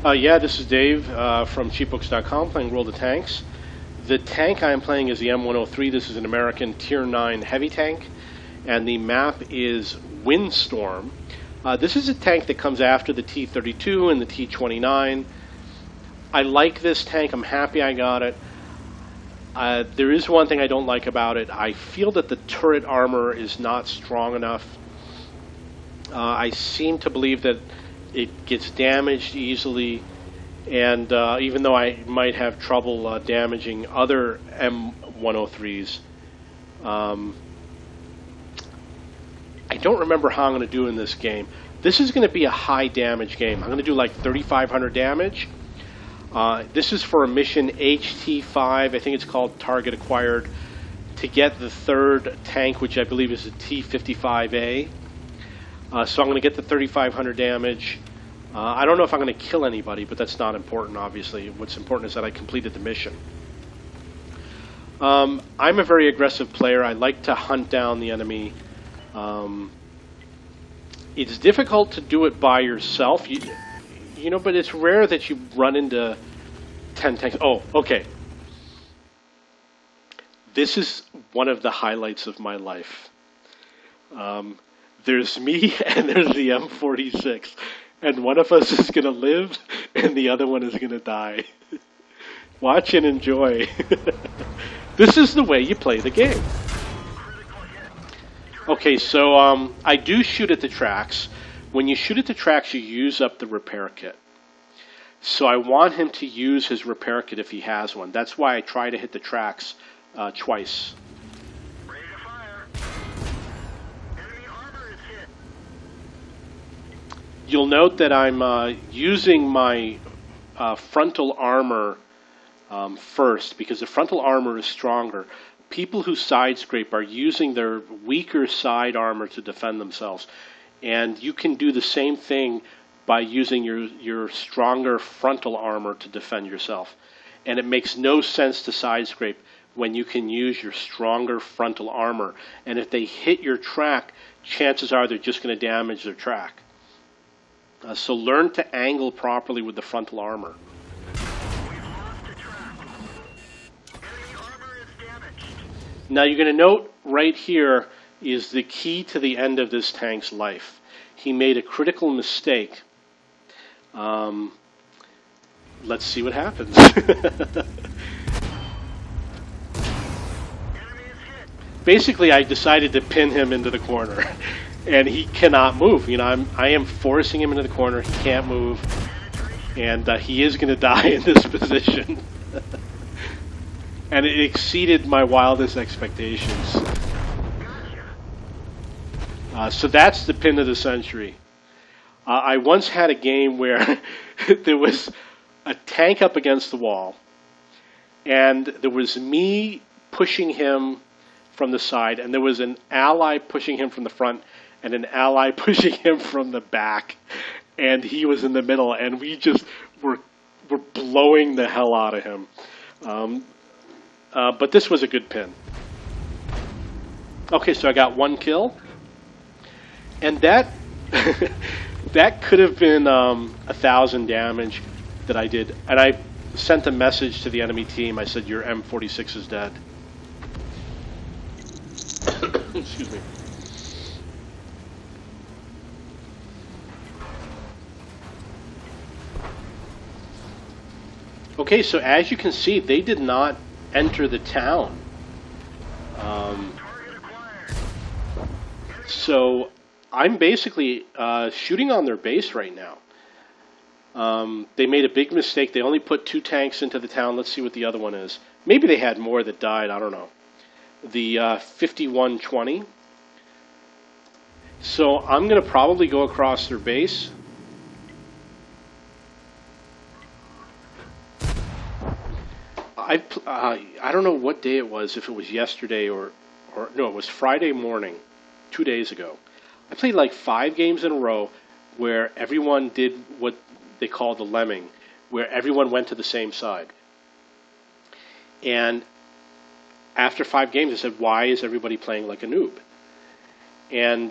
Yeah, this is Dave from cheapbooks.com playing World of Tanks. The tank I'm playing is the M103. This is an American Tier 9 heavy tank, and the map is Windstorm. This is a tank that comes after the T-32 and the T-29. I like this tank. I'm happy I got it. There is one thing I don't like about it. I feel that the turret armor is not strong enough. I seem to believe that it gets damaged easily, and even though I might have trouble damaging other M103s, I don't remember how I'm going to do in this game. This is going to be a high damage game. I'm going to do like 3,500 damage. This is for a mission HT5, I think it's called Target Acquired, to get the third tank, which I believe is the T-55A. So I'm going to get the 3,500 damage. I don't know if I'm going to kill anybody, but that's not important, obviously. What's important is that I completed the mission. I'm a very aggressive player. I like to hunt down the enemy. It's difficult to do it by yourself, you know, but it's rare that you run into 10 tanks. Oh, okay. This is one of the highlights of my life. There's me and there's the M46, and one of us is going to live and the other one is going to die. Watch and enjoy. This is the way you play the game. Okay, so I do shoot at the tracks. When you shoot at the tracks, you use up the repair kit. So I want him to use his repair kit if he has one. That's why I try to hit the tracks twice. Ready to fire. Enemy armor is hit. You'll note that I'm using my frontal armor first, because the frontal armor is stronger. People who side scrape are using their weaker side armor to defend themselves. And you can do the same thing by using your stronger frontal armor to defend yourself. And it makes no sense to side scrape when you can use your stronger frontal armor. And if they hit your track, chances are they're just going to damage their track. So learn to angle properly with the frontal armor. Now you're going to note right here is the key to the end of this tank's life. He made a critical mistake. Let's see what happens. Basically, I decided to pin him into the corner, and he cannot move. You know, I am forcing him into the corner. He can't move, and he is going to die in this position. And it exceeded my wildest expectations. So that's the pin of the century. I once had a game where there was a tank up against the wall, and there was me pushing him from the side, and there was an ally pushing him from the front, and an ally pushing him from the back, and he was in the middle, and we just were blowing the hell out of him. But this was a good pin. Okay, so I got one kill. And that that could have been 1,000 damage that I did. And I sent a message to the enemy team. I said, your M46 is dead. Excuse me. Okay, so as you can see, they did not enter the town. So I'm basically shooting on their base right now. They made a big mistake. They only put 2 tanks into the town. Let's see what the other one is. Maybe they had more that died. I don't know. The 5120. So I'm going to probably go across their base. I don't know what day it was, if it was yesterday or no, it was Friday morning, 2 days ago. I played like 5 games in a row where everyone did what they call the lemming, where everyone went to the same side. And after 5 games, I said, why is everybody playing like a noob? And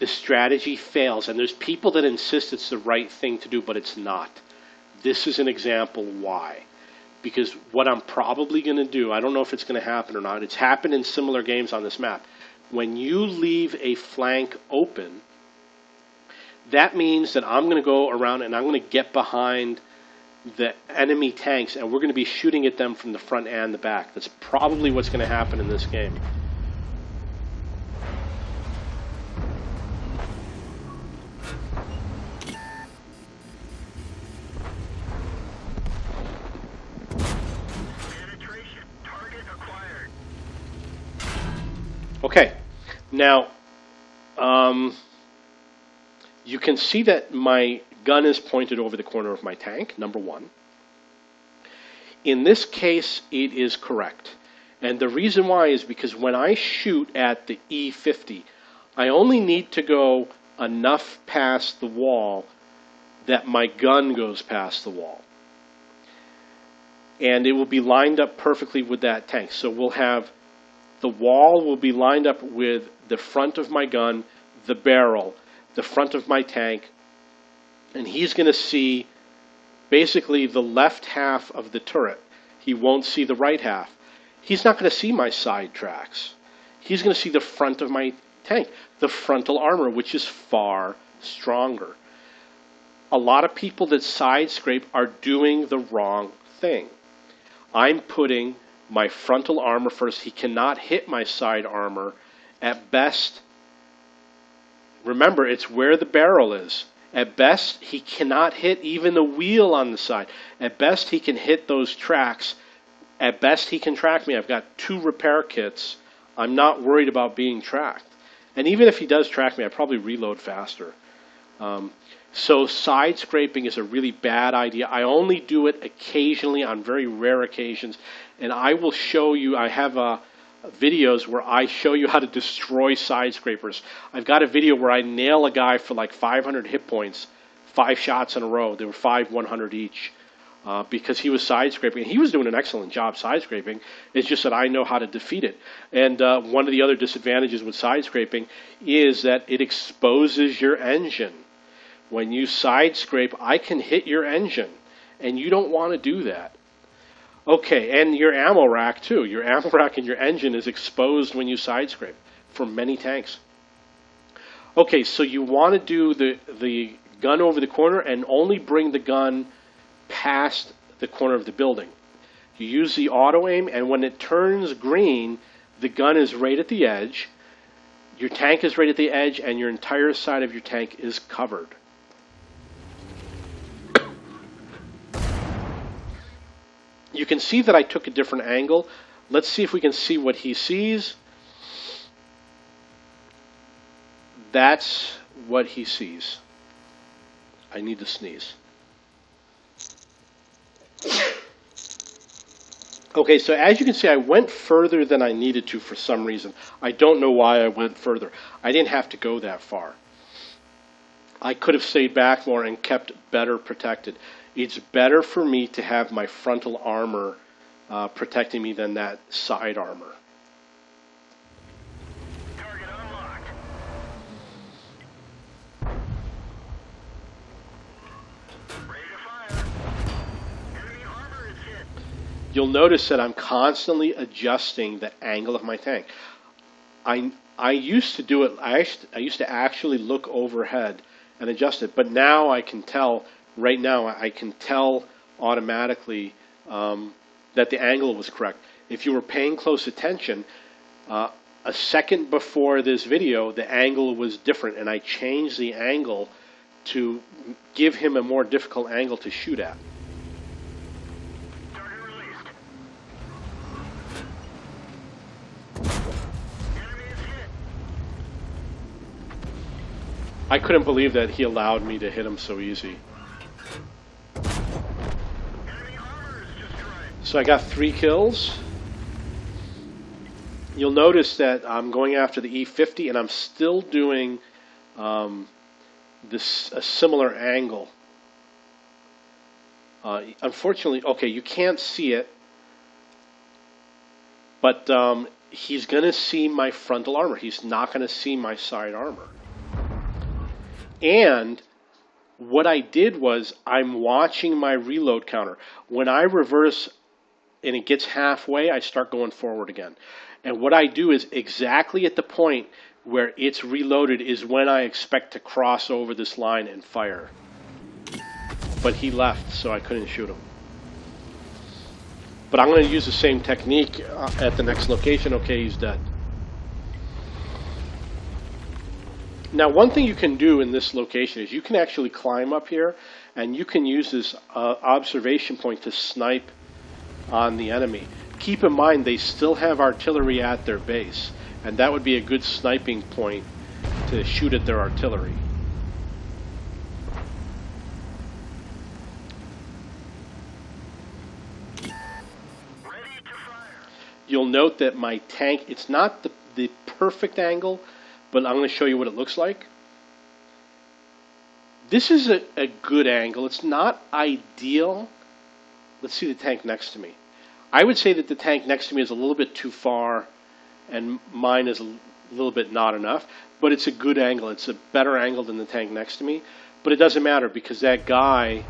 the strategy fails. And there's people that insist it's the right thing to do, but it's not. This is an example why. Because what I'm probably going to do, I don't know if it's going to happen or not, it's happened in similar games on this map. When you leave a flank open, that means that I'm going to go around and I'm going to get behind the enemy tanks, and we're going to be shooting at them from the front and the back. That's probably what's going to happen in this game. Penetration. Target acquired. Okay, now you can see that my gun is pointed over the corner of my tank, number one. In this case, it is correct. And the reason why is because when I shoot at the E50, I only need to go enough past the wall that my gun goes past the wall. And it will be lined up perfectly with that tank. So we'll have the wall will be lined up with the front of my gun, the barrel, the front of my tank, and he's going to see basically the left half of the turret. He won't see the right half. He's not going to see my side tracks. He's going to see the front of my tank, the frontal armor, which is far stronger. A lot of people that side scrape are doing the wrong thing. I'm putting my frontal armor first. He cannot hit my side armor. At best, remember, it's where the barrel is. At best, he cannot hit even the wheel on the side. At best, he can hit those tracks. At best, he can track me. I've got 2 repair kits. I'm not worried about being tracked. And even if he does track me, I probably reload faster. So side scraping is a really bad idea. I only do it occasionally on very rare occasions. And I will show you, I have videos where I show you how to destroy side scrapers. I've got a video where I nail a guy for like 500 hit points, 5 shots in a row. They were 100 each because he was side scraping. He was doing an excellent job side scraping. It's just that I know how to defeat it. And one of the other disadvantages with side scraping is that it exposes your engine. When you side scrape, I can hit your engine, and you don't want to do that. Okay, and your ammo rack too. Your ammo rack and your engine is exposed when you side scrape for many tanks. Okay, so you want to do the gun over the corner and only bring the gun past the corner of the building. You use the auto aim, and when it turns green, the gun is right at the edge. Your tank is right at the edge, and your entire side of your tank is covered. You can see that I took a different angle. Let's see if we can see what he sees. That's what he sees. I need to sneeze. Okay, so as you can see, I went further than I needed to for some reason. I don't know why I went further. I didn't have to go that far. I could have stayed back more and kept better protected. It's better for me to have my frontal armor protecting me than that side armor. Target unlocked. Ready to fire. Enemy armor is hit. You'll notice that I'm constantly adjusting the angle of my tank. I used to do it. I used to actually look overhead and adjust it, but now I can tell. Right now, I can tell automatically that the angle was correct. If you were paying close attention, a second before this video, the angle was different, and I changed the angle to give him a more difficult angle to shoot at. Target released. Enemy is hit. I couldn't believe that he allowed me to hit him so easy. Enemy armor is destroyed. So I got 3 kills. You'll notice that I'm going after the E50, and I'm still doing a similar angle. Unfortunately, okay, you can't see it, but he's going to see my frontal armor. He's not going to see my side armor. And what I did was I'm watching my reload counter. When I reverse and it gets halfway, I start going forward again. And what I do is exactly at the point where it's reloaded is when I expect to cross over this line and fire. But he left, so I couldn't shoot him. But I'm going to use the same technique at the next location. Okay, he's dead. Now, one thing you can do in this location is you can actually climb up here, and you can use this observation point to snipe on the enemy. Keep in mind, they still have artillery at their base, and that would be a good sniping point to shoot at their artillery. You'll note that my tank, it's not the perfect angle, but I'm going to show you what it looks like. This is a good angle. It's not ideal. Let's see the tank next to me. I would say that the tank next to me is a little bit too far, and mine is a little bit not enough, but it's a good angle. It's a better angle than the tank next to me, but it doesn't matter because that guy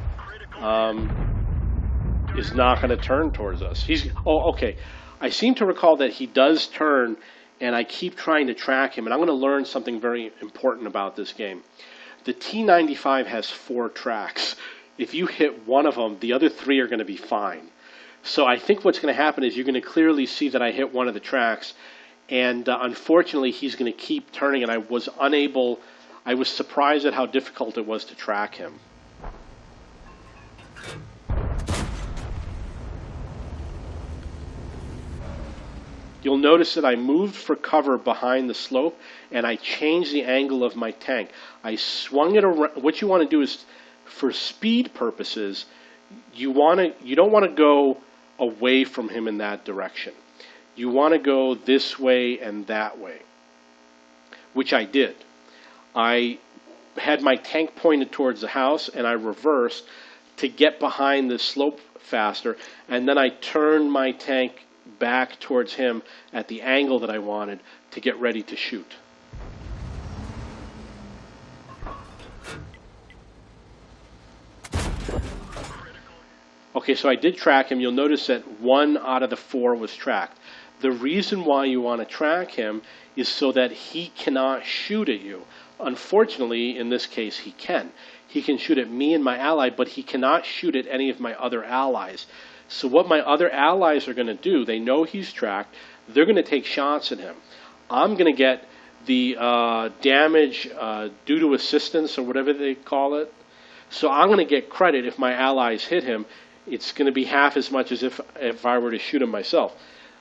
is not going to turn towards us. Oh, okay. I seem to recall that he does turn, and I keep trying to track him, and I'm going to learn something very important about this game. The T95 has 4 tracks. If you hit one of them, the other 3 are going to be fine. So I think what's going to happen is you're going to clearly see that I hit one of the tracks, and unfortunately he's going to keep turning, and I was surprised at how difficult it was to track him. You'll notice that I moved for cover behind the slope, and I changed the angle of my tank. I swung it around. What you want to do is, for speed purposes, you don't want to go away from him in that direction. You want to go this way and that way, which I did. I had my tank pointed towards the house, and I reversed to get behind the slope faster, and then I turned my tank back towards him at the angle that I wanted to get ready to shoot. Okay, so I did track him. You'll notice that 1 out of the 4 was tracked. The reason why you want to track him is so that he cannot shoot at you. Unfortunately, in this case, he can. He can shoot at me and my ally, but he cannot shoot at any of my other allies. So what my other allies are going to do, they know he's tracked, they're going to take shots at him. I'm going to get the damage due to assistance or whatever they call it. So I'm going to get credit if my allies hit him. It's going to be half as much as if I were to shoot him myself.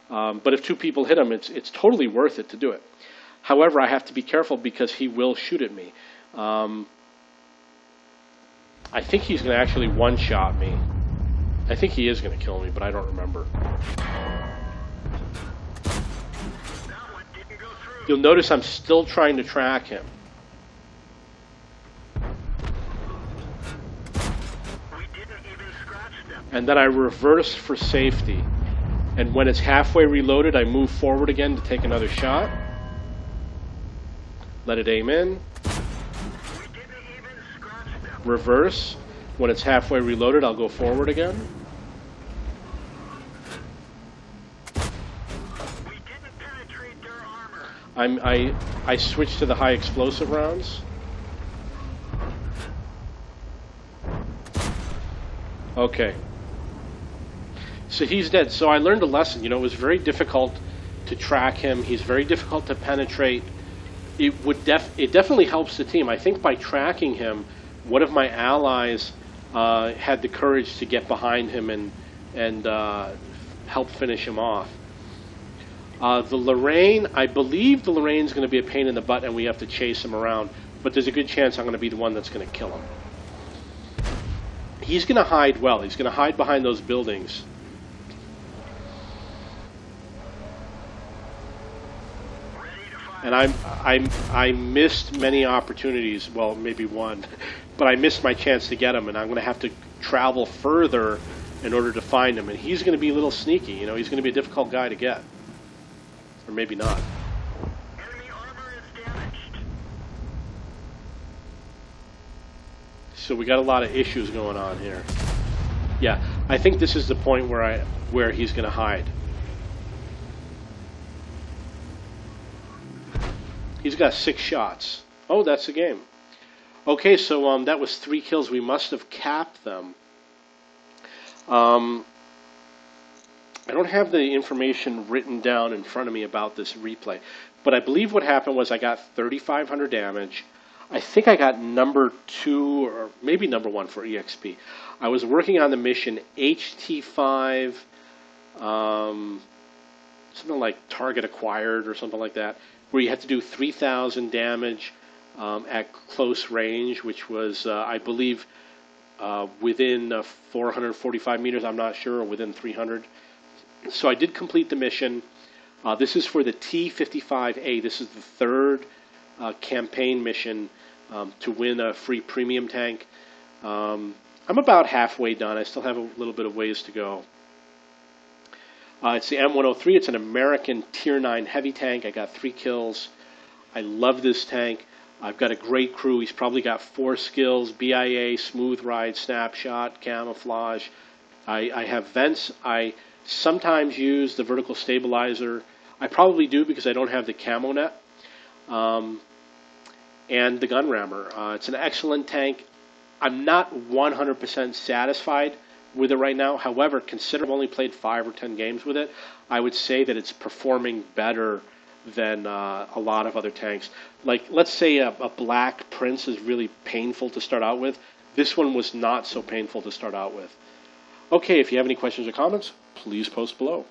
But if 2 people hit him, it's totally worth it to do it. However, I have to be careful because he will shoot at me. I think he's going to actually one-shot me. I think he is going to kill me, but I don't remember. You'll notice I'm still trying to track him. And then I reverse for safety. And when it's halfway reloaded, I move forward again to take another shot. Let it aim in. Reverse. When it's halfway reloaded, I'll go forward again. I switched to the high explosive rounds. Okay. So he's dead. So I learned a lesson. You know, it was very difficult to track him. He's very difficult to penetrate. It definitely helps the team. I think by tracking him, one of my allies had the courage to get behind him and help finish him off. The Lorraine, I believe the Lorraine's going to be a pain in the butt and we have to chase him around, but there's a good chance I'm going to be the one that's going to kill him. He's going to hide well. He's going to hide behind those buildings. And I missed many opportunities, well, maybe one, but I missed my chance to get him, and I'm going to have to travel further in order to find him. And he's going to be a little sneaky, you know, he's going to be a difficult guy to get. Or maybe not. Enemy armor is damaged. So we got a lot of issues going on here. Yeah, I think this is the point where he's going to hide. He's got 6 shots. Oh, that's the game. Okay, so that was 3 kills. We must have capped them. I don't have the information written down in front of me about this replay, but I believe what happened was I got 3,500 damage. I think I got number 2 or maybe number 1 for EXP. I was working on the mission HT5, something like target acquired or something like that, where you had to do 3,000 damage at close range, which was, I believe, within 445 meters, I'm not sure, or within 300. So I did complete the mission. This is for the T55A. This is the 3rd campaign mission to win a free premium tank. I'm about halfway done. I still have a little bit of ways to go. It's the M103. It's an American Tier 9 heavy tank. I got 3 kills. I love this tank. I've got a great crew. He's probably got 4 skills: BIA, smooth ride, snapshot, camouflage. I have vents. I sometimes use the vertical stabilizer. I probably do because I don't have the camo net. And the gun rammer. It's an excellent tank. I'm not 100% satisfied with it right now. However, considering I've only played 5 or 10 games with it, I would say that it's performing better than a lot of other tanks. Like, let's say a Black Prince is really painful to start out with. This one was not so painful to start out with. Okay, if you have any questions or comments, please post below.